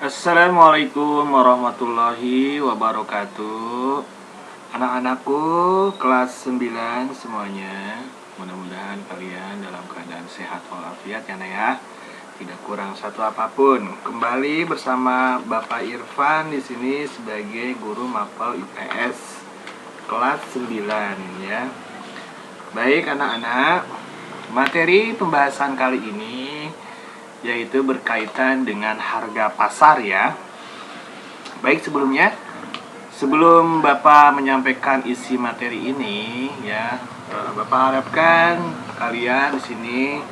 Assalamualaikum warahmatullahi wabarakatuh. Anak-anakku kelas 9 semuanya. Mudah-mudahan kalian dalam keadaan sehat walafiat ya, Nak ya. Tidak kurang satu apapun. Kembali bersama Bapak Irfan di sini sebagai guru mapel IPS kelas 9 ya. Baik anak-anak, materi pembahasan kali ini yaitu berkaitan dengan harga pasar ya. Baik, sebelum Bapak menyampaikan isi materi ini ya, Bapak harapkan kalian di sini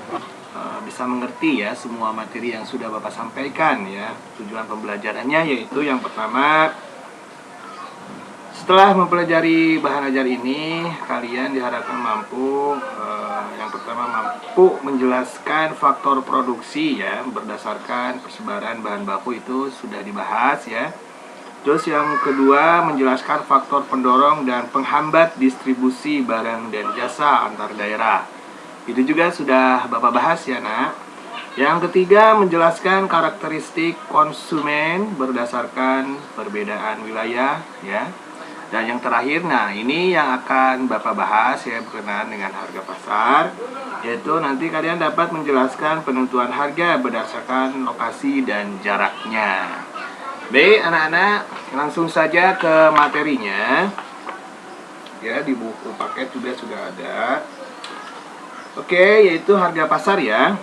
bisa mengerti ya semua materi yang sudah Bapak sampaikan ya. Tujuan pembelajarannya yaitu yang pertama, setelah mempelajari bahan ajar ini, kalian diharapkan mampu yang pertama mampu menjelaskan faktor produksi ya, berdasarkan persebaran bahan baku itu sudah dibahas ya. Terus yang kedua, menjelaskan faktor pendorong dan penghambat distribusi barang dan jasa antar daerah. Itu juga sudah Bapak bahas ya, Nak. Yang ketiga, menjelaskan karakteristik konsumen berdasarkan perbedaan wilayah ya. Dan yang terakhir, nah ini yang akan Bapak bahas ya, berkenaan dengan harga pasar, yaitu nanti kalian dapat menjelaskan penentuan harga berdasarkan lokasi dan jaraknya. Baik anak-anak, langsung saja ke materinya. Ya, di buku paket juga sudah ada. Oke, yaitu harga pasar ya.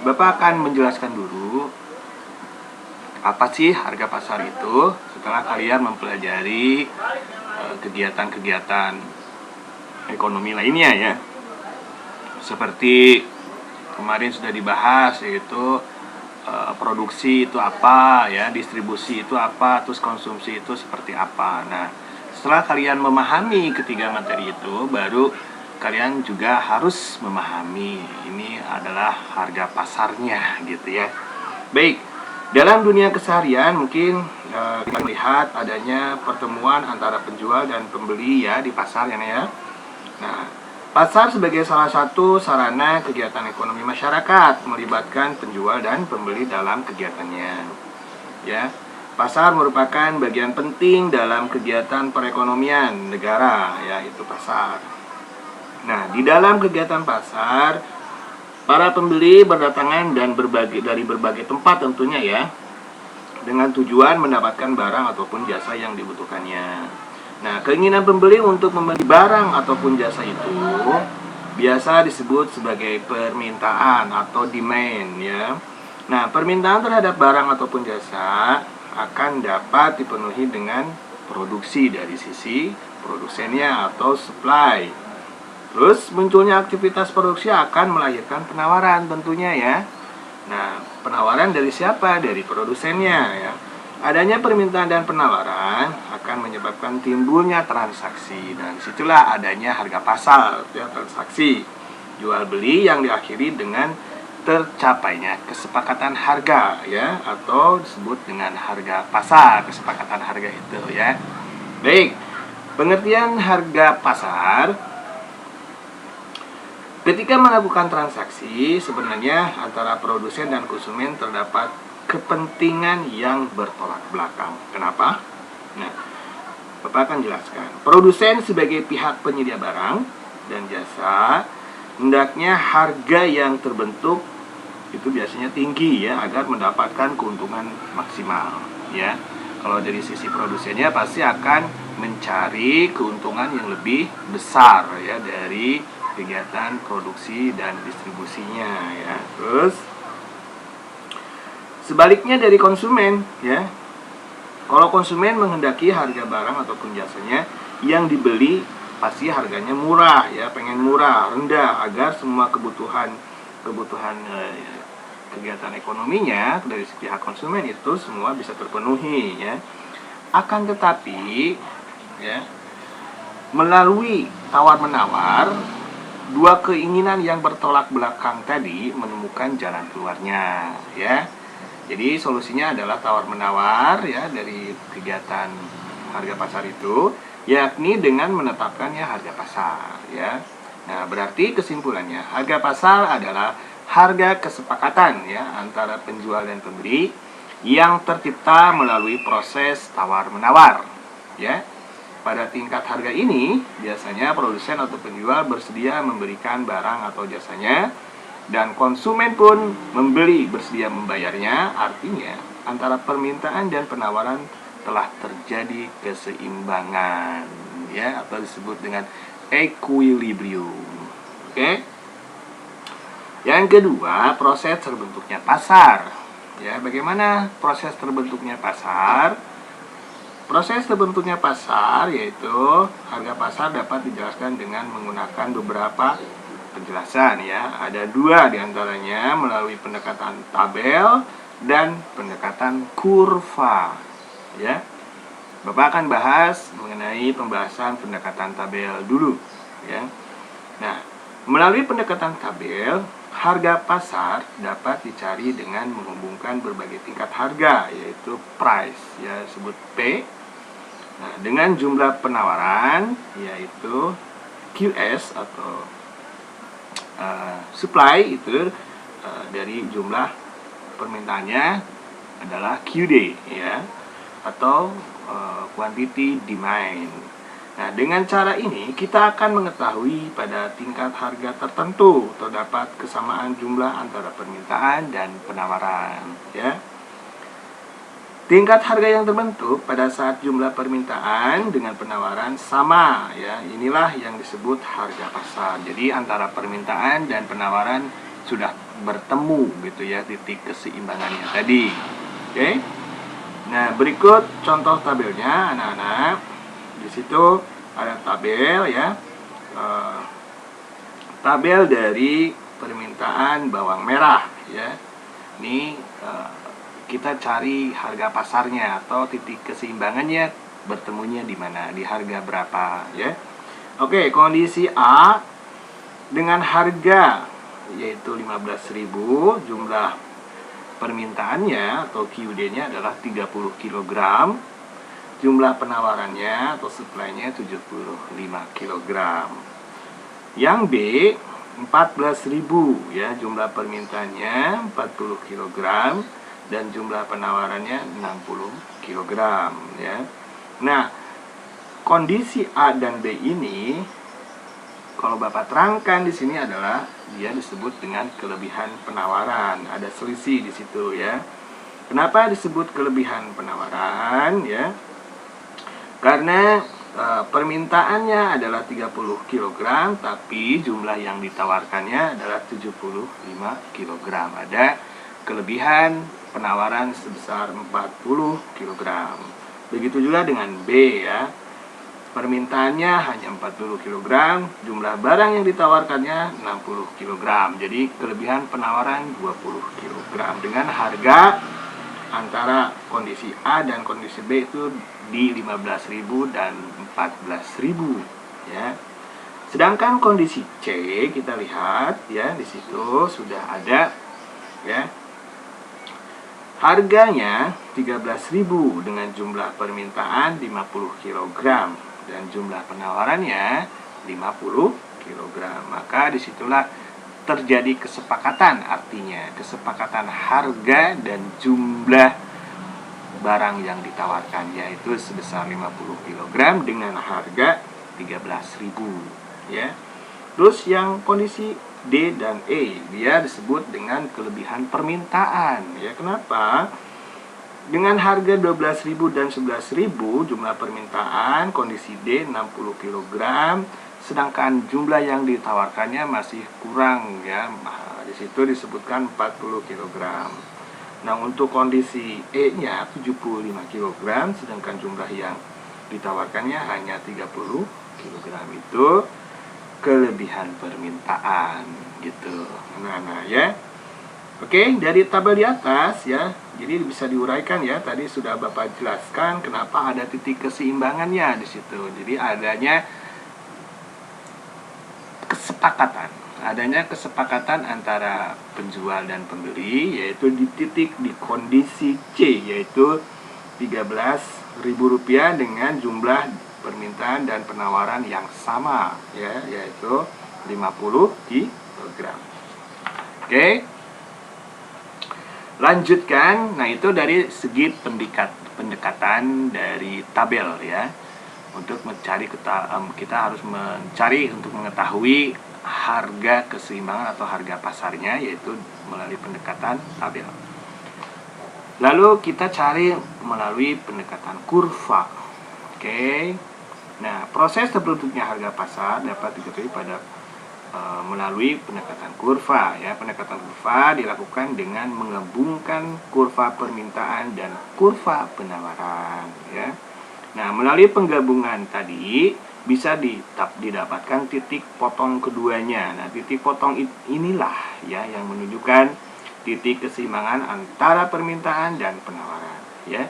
Bapak akan menjelaskan dulu apa sih harga pasar itu setelah kalian mempelajari kegiatan-kegiatan ekonomi lainnya ya. Seperti kemarin sudah dibahas, yaitu produksi itu apa ya, distribusi itu apa, terus konsumsi itu seperti apa. Nah, setelah kalian memahami ketiga materi itu, baru kalian juga harus memahami ini adalah harga pasarnya gitu ya. Baik, dalam dunia keseharian mungkin kita melihat adanya pertemuan antara penjual dan pembeli ya di pasar ya. Nah, pasar sebagai salah satu sarana kegiatan ekonomi masyarakat melibatkan penjual dan pembeli dalam kegiatannya. Ya, pasar merupakan bagian penting dalam kegiatan perekonomian negara, yaitu pasar. Nah, di dalam kegiatan pasar, para pembeli berdatangan dan dari berbagai tempat tentunya ya, dengan tujuan mendapatkan barang ataupun jasa yang dibutuhkannya. Nah, keinginan pembeli untuk membeli barang ataupun jasa itu biasa disebut sebagai permintaan atau demand ya. Nah, permintaan terhadap barang ataupun jasa akan dapat dipenuhi dengan produksi dari sisi produsennya atau supply. Terus munculnya aktivitas produksi akan melahirkan penawaran tentunya ya. Nah, penawaran dari siapa? Dari produsennya ya. Adanya permintaan dan penawaran akan menyebabkan timbulnya transaksi, dan disitulah adanya harga pasar ya, transaksi jual beli yang diakhiri dengan tercapainya kesepakatan harga ya, atau disebut dengan harga pasar, kesepakatan harga itu ya. Baik, pengertian harga pasar. Ketika melakukan transaksi, sebenarnya antara produsen dan konsumen terdapat kepentingan yang bertolak belakang. Kenapa? Nah, Bapak akan jelaskan. Produsen sebagai pihak penyedia barang dan jasa, hendaknya harga yang terbentuk itu biasanya tinggi ya, agar mendapatkan keuntungan maksimal ya. Kalau dari sisi produsennya pasti akan mencari keuntungan yang lebih besar ya dari kegiatan produksi dan distribusinya ya. Terus sebaliknya dari konsumen ya. Kalau konsumen menghendaki harga barang ataupun jasanya yang dibeli pasti harganya murah ya, pengen murah, rendah, agar semua kebutuhan kegiatan ekonominya dari pihak konsumen itu semua bisa terpenuhi ya. Akan tetapi ya, melalui tawar-menawar, dua keinginan yang bertolak belakang tadi menemukan jalan keluarnya ya. Jadi solusinya adalah tawar-menawar ya dari kegiatan harga pasar itu, yakni dengan menetapkannya harga pasar ya. Nah, berarti kesimpulannya harga pasar adalah harga kesepakatan ya antara penjual dan pembeli yang tercipta melalui proses tawar-menawar, ya. Pada tingkat harga ini, biasanya produsen atau penjual bersedia memberikan barang atau jasanya, dan konsumen pun membeli bersedia membayarnya. Artinya, antara permintaan dan penawaran telah terjadi keseimbangan, ya, atau disebut dengan equilibrium. Oke? Yang kedua, proses terbentuknya pasar. Ya, bagaimana proses terbentuknya pasar? Proses terbentuknya pasar yaitu harga pasar dapat dijelaskan dengan menggunakan beberapa penjelasan, ya. Ada dua diantaranya melalui pendekatan tabel dan pendekatan kurva, ya. Bapak akan bahas mengenai pembahasan pendekatan tabel dulu, ya. Nah, melalui pendekatan tabel, harga pasar dapat dicari dengan menghubungkan berbagai tingkat harga, yaitu price, ya, disebut P. Nah, dengan jumlah penawaran, yaitu QS atau supply, itu dari jumlah permintaannya adalah QD, ya, atau quantity demand. Nah, dengan cara ini kita akan mengetahui pada tingkat harga tertentu terdapat kesamaan jumlah antara permintaan dan penawaran, ya. Tingkat harga yang terbentuk pada saat jumlah permintaan dengan penawaran sama, ya. Inilah yang disebut harga pasar. Jadi antara permintaan dan penawaran sudah bertemu, gitu ya, titik keseimbangannya tadi. Oke. Nah, berikut contoh tabelnya, anak-anak. Di situ ada tabel, ya. Tabel dari permintaan bawang merah, ya. Ini kita cari harga pasarnya atau titik keseimbangannya bertemunya di mana, di harga berapa, ya. Oke, kondisi A dengan harga yaitu 15.000, jumlah permintaannya atau QD-nya adalah 30 kg, jumlah penawarannya atau supply-nya 75 kg. Yang B 14.000, ya, jumlah permintaannya 40 kg dan jumlah penawarannya 60 kg, ya. Nah, kondisi A dan B ini kalau Bapak terangkan di sini adalah dia disebut dengan kelebihan penawaran. Ada selisih di situ, ya. Kenapa disebut kelebihan penawaran, ya? Karena permintaannya adalah 30 kg, tapi jumlah yang ditawarkannya adalah 75 kg. Ada kelebihan penawaran sebesar 40 kg. Begitu juga dengan B, ya. Permintaannya hanya 40 kg, jumlah barang yang ditawarkannya 60 kg. Jadi kelebihan penawaran 20 kg dengan harga antara kondisi A dan kondisi B itu di 15.000 dan 14.000, ya. Sedangkan kondisi C kita lihat, ya, di situ sudah ada, ya. Harganya 13.000 dengan jumlah permintaan 50 kg dan jumlah penawarannya 50 kg. Maka disitulah terjadi kesepakatan, artinya kesepakatan harga dan jumlah barang yang ditawarkan, yaitu sebesar 50 kg dengan harga 13.000, ya. Terus yang kondisi D dan E, dia disebut dengan kelebihan permintaan, ya. Kenapa? Dengan harga 12.000 dan 11.000 jumlah permintaan, kondisi D 60 kg, sedangkan jumlah yang ditawarkannya masih kurang, ya. Di situ disebutkan 40 kg. Nah, untuk kondisi E-nya 75 kg, sedangkan jumlah yang ditawarkannya hanya 30 kg. Itu kelebihan permintaan, gitu. Nah, ya. Oke, dari tabel di atas, ya. Jadi bisa diuraikan, ya. Tadi sudah Bapak jelaskan kenapa ada titik keseimbangannya di situ. Jadi adanya kesepakatan antara penjual dan pembeli, yaitu di titik di kondisi C, yaitu Rp13.000 dengan jumlah permintaan dan penawaran yang sama, ya, yaitu 50 kg. Oke. Lanjutkan, nah itu dari segi pendekatan dari tabel ya. Untuk mencari kita harus mencari untuk mengetahui harga keseimbangan atau harga pasarnya, yaitu melalui pendekatan tabel. Lalu kita cari melalui pendekatan kurva. Oke. Nah, proses terbentuknya harga pasar dapat diketahui pada melalui pendekatan kurva ya. Pendekatan kurva dilakukan dengan menggabungkan kurva permintaan dan kurva penawaran ya. Nah, melalui penggabungan tadi bisa didapatkan titik potong keduanya. Nah, titik potong inilah ya yang menunjukkan titik keseimbangan antara permintaan dan penawaran ya.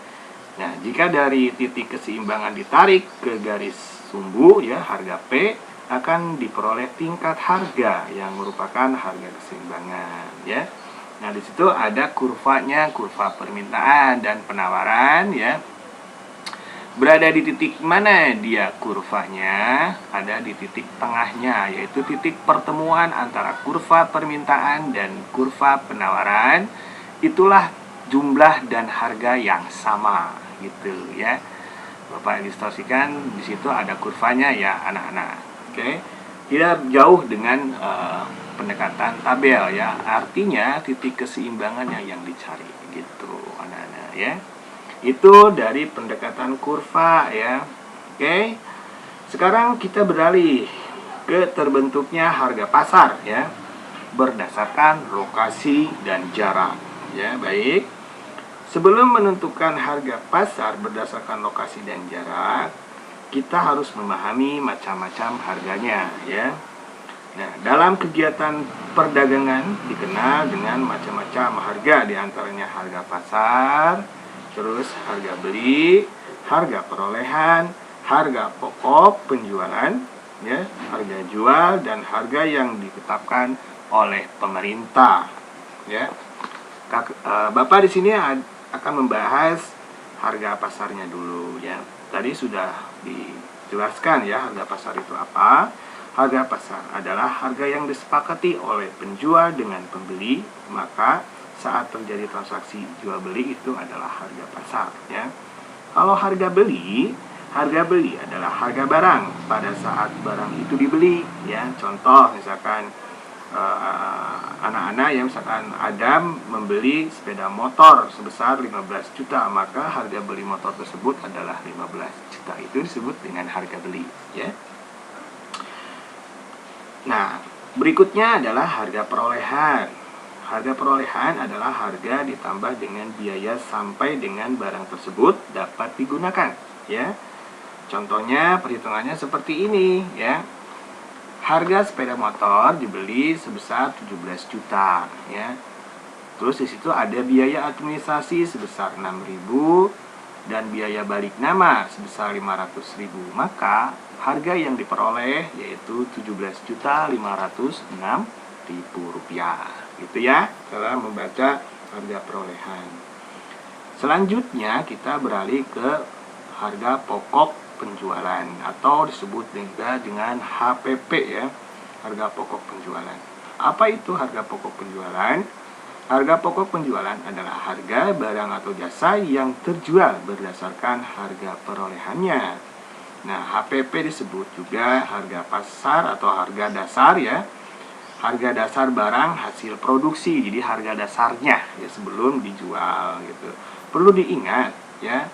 Nah, jika dari titik keseimbangan ditarik ke garis sumbu ya, harga P akan diperoleh tingkat harga yang merupakan harga keseimbangan ya. Nah, di situ ada kurvanya, kurva permintaan dan penawaran ya. Berada di titik mana dia kurvanya? Ada di titik tengahnya, yaitu titik pertemuan antara kurva permintaan dan kurva penawaran. Itulah jumlah dan harga yang sama gitu ya. Bapak distorsikan, di situ ada kurvanya ya anak-anak. Oke. Tidak jauh dengan pendekatan tabel ya. Artinya titik keseimbangannya yang dicari gitu anak-anak ya. Itu dari pendekatan kurva ya. Oke. Sekarang kita beralih ke terbentuknya harga pasar ya, berdasarkan lokasi dan jarak ya. Baik. Sebelum menentukan harga pasar berdasarkan lokasi dan jarak, kita harus memahami macam-macam harganya ya. Nah, dalam kegiatan perdagangan dikenal dengan macam-macam harga, diantaranya harga pasar, terus harga beli, harga perolehan, harga pokok penjualan, ya, harga jual, dan harga yang ditetapkan oleh pemerintah. Ya, Bapak di sini akan membahas harga pasarnya dulu. Ya, tadi sudah dijelaskan ya harga pasar itu apa. Harga pasar adalah harga yang disepakati oleh penjual dengan pembeli, maka saat terjadi transaksi jual beli itu adalah harga pasar ya. Kalau harga beli adalah harga barang pada saat barang itu dibeli ya. Contoh misalkan anak-anak yang misalkan Adam membeli sepeda motor sebesar 15 juta, maka harga beli motor tersebut adalah 15 juta. Itu disebut dengan harga beli ya. Nah, berikutnya adalah harga perolehan. Harga perolehan adalah harga ditambah dengan biaya sampai dengan barang tersebut dapat digunakan, ya. Contohnya perhitungannya seperti ini, ya. Harga sepeda motor dibeli sebesar 17 juta, ya. Terus di situ ada biaya administrasi sebesar 6.000 dan biaya balik nama sebesar 500.000. Maka harga yang diperoleh yaitu 17.506.000 rupiah. Gitu ya, cara membaca harga perolehan. Selanjutnya kita beralih ke harga pokok penjualan atau disebut juga dengan HPP ya, harga pokok penjualan. Apa itu harga pokok penjualan? Harga pokok penjualan adalah harga barang atau jasa yang terjual berdasarkan harga perolehannya. Nah, HPP disebut juga harga pasar atau harga dasar ya. Harga dasar barang hasil produksi, jadi harga dasarnya ya sebelum dijual gitu. Perlu diingat ya,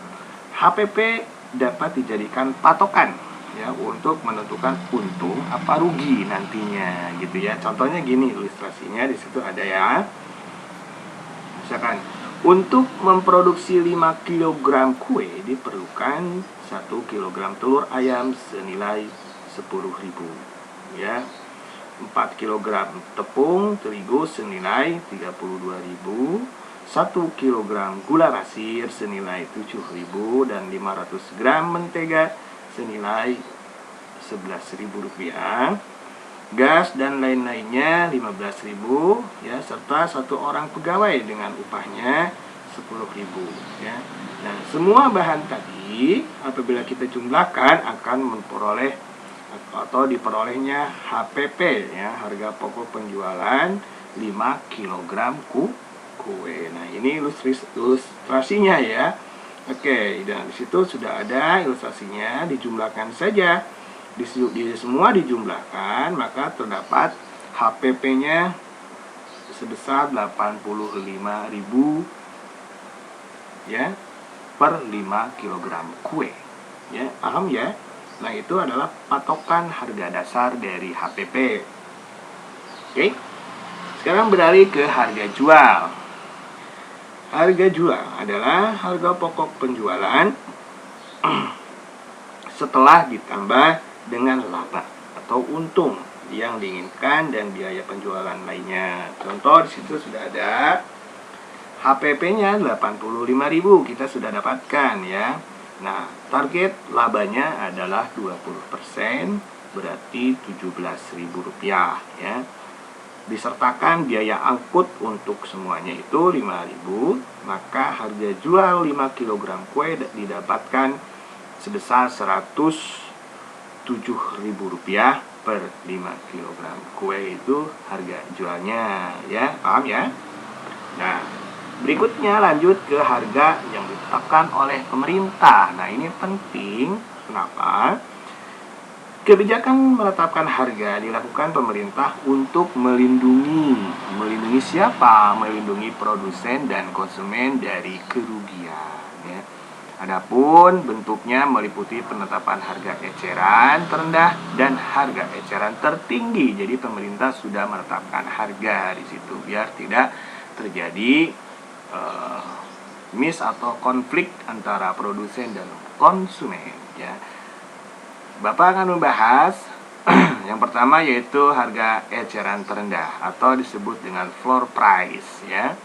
HPP dapat dijadikan patokan ya untuk menentukan untung apa rugi nantinya gitu ya. Contohnya gini ilustrasinya, di situ ada ya. Misalkan untuk memproduksi 5 kg kue diperlukan 1 kg telur ayam senilai 10.000 ya. 4 kg tepung terigu senilai 32.000, 1 kg gula pasir senilai 7.000 dan 500 gram mentega senilai 11.000 rupiah. Gas dan lain-lainnya 15.000 ya, serta 1 orang pegawai dengan upahnya 10.000 ya. Nah, semua bahan tadi apabila kita jumlahkan akan memperoleh atau diperolehnya HPP ya, harga pokok penjualan 5 kg kue kue. Nah, ini ilustrasinya ya. Oke, dan di situ sudah ada ilustrasinya, dijumlahkan saja. Semua dijumlahkan, maka terdapat HPP-nya sebesar 85.000 ya per 5 kg kue. Ya, paham ya? Nah, itu adalah patokan harga dasar dari HPP. Oke. Sekarang beralih ke harga jual. Harga jual adalah harga pokok penjualan setelah ditambah dengan laba atau untung yang diinginkan dan biaya penjualan lainnya. Contoh di situ sudah ada HPP-nya 85.000 kita sudah dapatkan ya. Nah, target labanya adalah 20%, berarti Rp17.000 ya. Disertakan biaya angkut untuk semuanya itu 5.000, maka harga jual 5 kg kue didapatkan sebesar Rp107.000 per 5 kg kue. Itu harga jualnya ya, paham ya? Nah, berikutnya lanjut ke harga yang ditetapkan oleh pemerintah. Nah, ini penting. Kenapa? Kebijakan menetapkan harga dilakukan pemerintah untuk melindungi siapa? Melindungi produsen dan konsumen dari kerugian. Ya. Adapun bentuknya meliputi penetapan harga eceran terendah dan harga eceran tertinggi. Jadi pemerintah sudah menetapkan harga di situ biar tidak terjadi miss atau konflik antara produsen dan konsumen. Ya. Bapak akan membahas yang pertama yaitu harga eceran terendah atau disebut dengan floor price ya.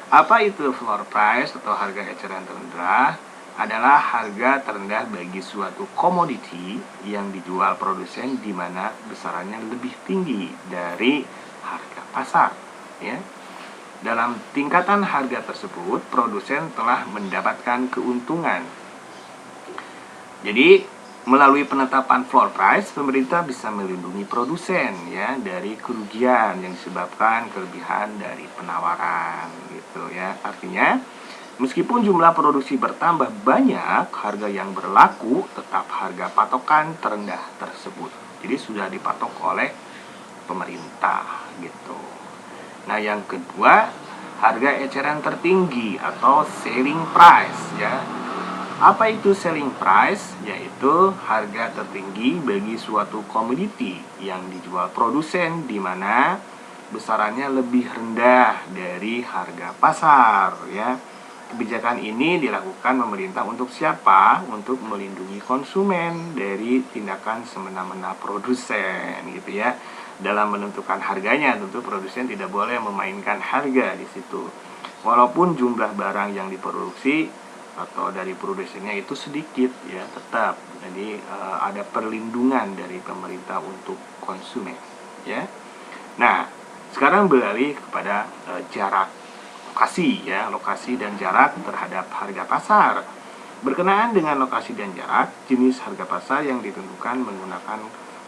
Apa itu floor price atau harga eceran terendah? Adalah harga terendah bagi suatu komoditi yang dijual produsen di mana besarannya lebih tinggi dari harga pasar ya. Dalam tingkatan harga tersebut produsen telah mendapatkan keuntungan. Jadi melalui penetapan floor price, pemerintah bisa melindungi produsen ya dari kerugian yang disebabkan kelebihan dari penawaran gitu ya. Artinya, meskipun jumlah produksi bertambah banyak, harga yang berlaku tetap harga patokan terendah tersebut. Jadi sudah dipatok oleh pemerintah gitu. Nah, yang kedua, harga eceran tertinggi atau selling price ya. Apa itu selling price? Yaitu harga tertinggi bagi suatu komoditi yang dijual produsen di mana besarannya lebih rendah dari harga pasar ya. Kebijakan ini dilakukan pemerintah untuk siapa? Untuk melindungi konsumen dari tindakan semena-mena produsen gitu ya. Dalam menentukan harganya tentu produsen tidak boleh memainkan harga di situ. Walaupun jumlah barang yang diproduksi atau dari produsennya itu sedikit ya, tetap jadi ada perlindungan dari pemerintah untuk konsumen ya. Nah, sekarang beralih kepada jarak lokasi ya, lokasi dan jarak terhadap harga pasar. Berkenaan dengan lokasi dan jarak, jenis harga pasar yang ditentukan menggunakan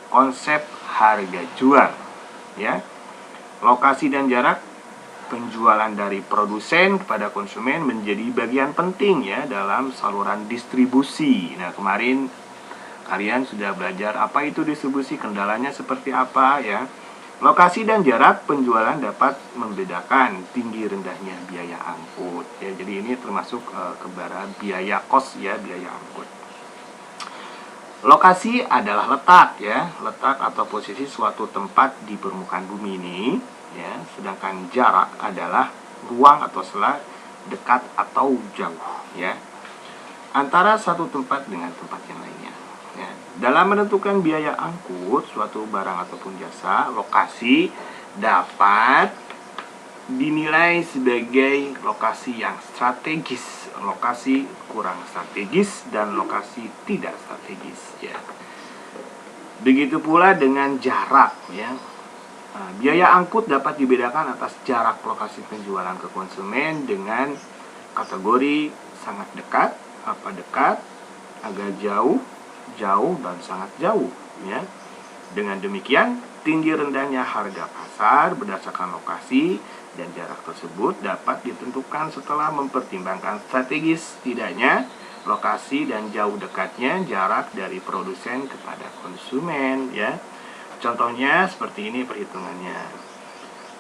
konsep harga jual ya. Lokasi dan jarak penjualan dari produsen kepada konsumen menjadi bagian penting ya dalam saluran distribusi. Nah, kemarin kalian sudah belajar apa itu distribusi, kendalanya seperti apa ya. Lokasi dan jarak penjualan dapat membedakan tinggi rendahnya biaya angkut ya. Jadi ini termasuk kepada biaya kos ya, biaya angkut. Lokasi adalah letak ya, letak atau posisi suatu tempat di permukaan bumi ini ya, sedangkan jarak adalah ruang atau sela dekat atau jauh ya antara satu tempat dengan tempat yang lainnya ya. Dalam menentukan biaya angkut suatu barang ataupun jasa, lokasi dapat dinilai sebagai lokasi yang strategis, lokasi kurang strategis, dan lokasi tidak strategis ya. Begitu pula dengan jarak ya. Nah, biaya angkut dapat dibedakan atas jarak lokasi penjualan ke konsumen dengan kategori sangat dekat, dekat, agak jauh, jauh, dan sangat jauh ya. Dengan demikian, tinggi rendahnya harga pasar berdasarkan lokasi dan jarak tersebut dapat ditentukan setelah mempertimbangkan strategis setidaknya lokasi dan jauh dekatnya jarak dari produsen kepada konsumen ya. Contohnya seperti ini perhitungannya.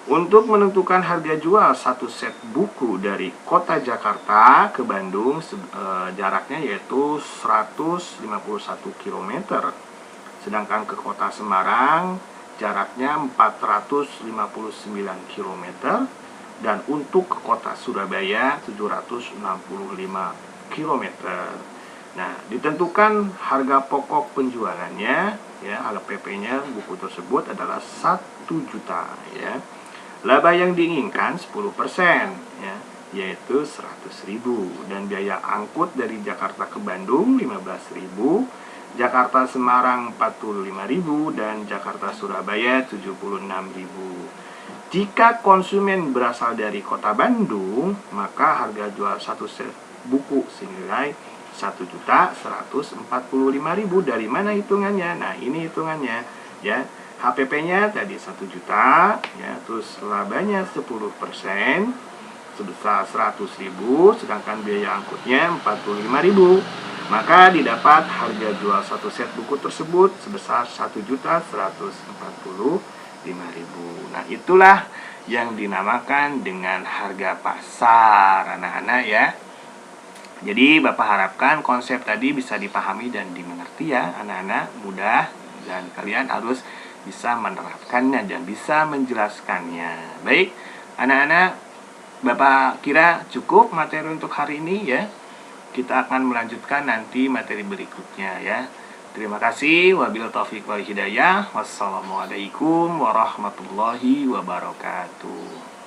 Untuk menentukan harga jual satu set buku dari kota Jakarta ke Bandung, jaraknya yaitu 151 km. Sedangkan ke kota Semarang jaraknya 459 km. Dan untuk ke kota Surabaya 765 km. Nah, ditentukan harga pokok penjualannya ya, harga PP-nya buku tersebut adalah 1 juta ya. Laba yang diinginkan 10% ya, yaitu 100.000 dan biaya angkut dari Jakarta ke Bandung 15.000, Jakarta Semarang 45.000 dan Jakarta Surabaya 76.000. Jika konsumen berasal dari kota Bandung, maka harga jual satu set buku senilai 1.145.000. Dari mana hitungannya? Nah, ini hitungannya ya. HPP-nya tadi 1 juta ya, terus labanya 10% sebesar 100.000, sedangkan biaya angkutnya 45.000. Maka didapat harga jual satu set buku tersebut sebesar 1.145.000. Nah, itulah yang dinamakan dengan harga pasar, anak-anak ya. Jadi Bapak harapkan konsep tadi bisa dipahami dan dimengerti ya, anak-anak, mudah, dan kalian harus bisa menerapkannya dan bisa menjelaskannya. Baik, anak-anak, Bapak kira cukup materi untuk hari ini ya. Kita akan melanjutkan nanti materi berikutnya ya. Terima kasih. Wabillahi taufiq wal hidayah. Wassalamualaikum warahmatullahi wabarakatuh.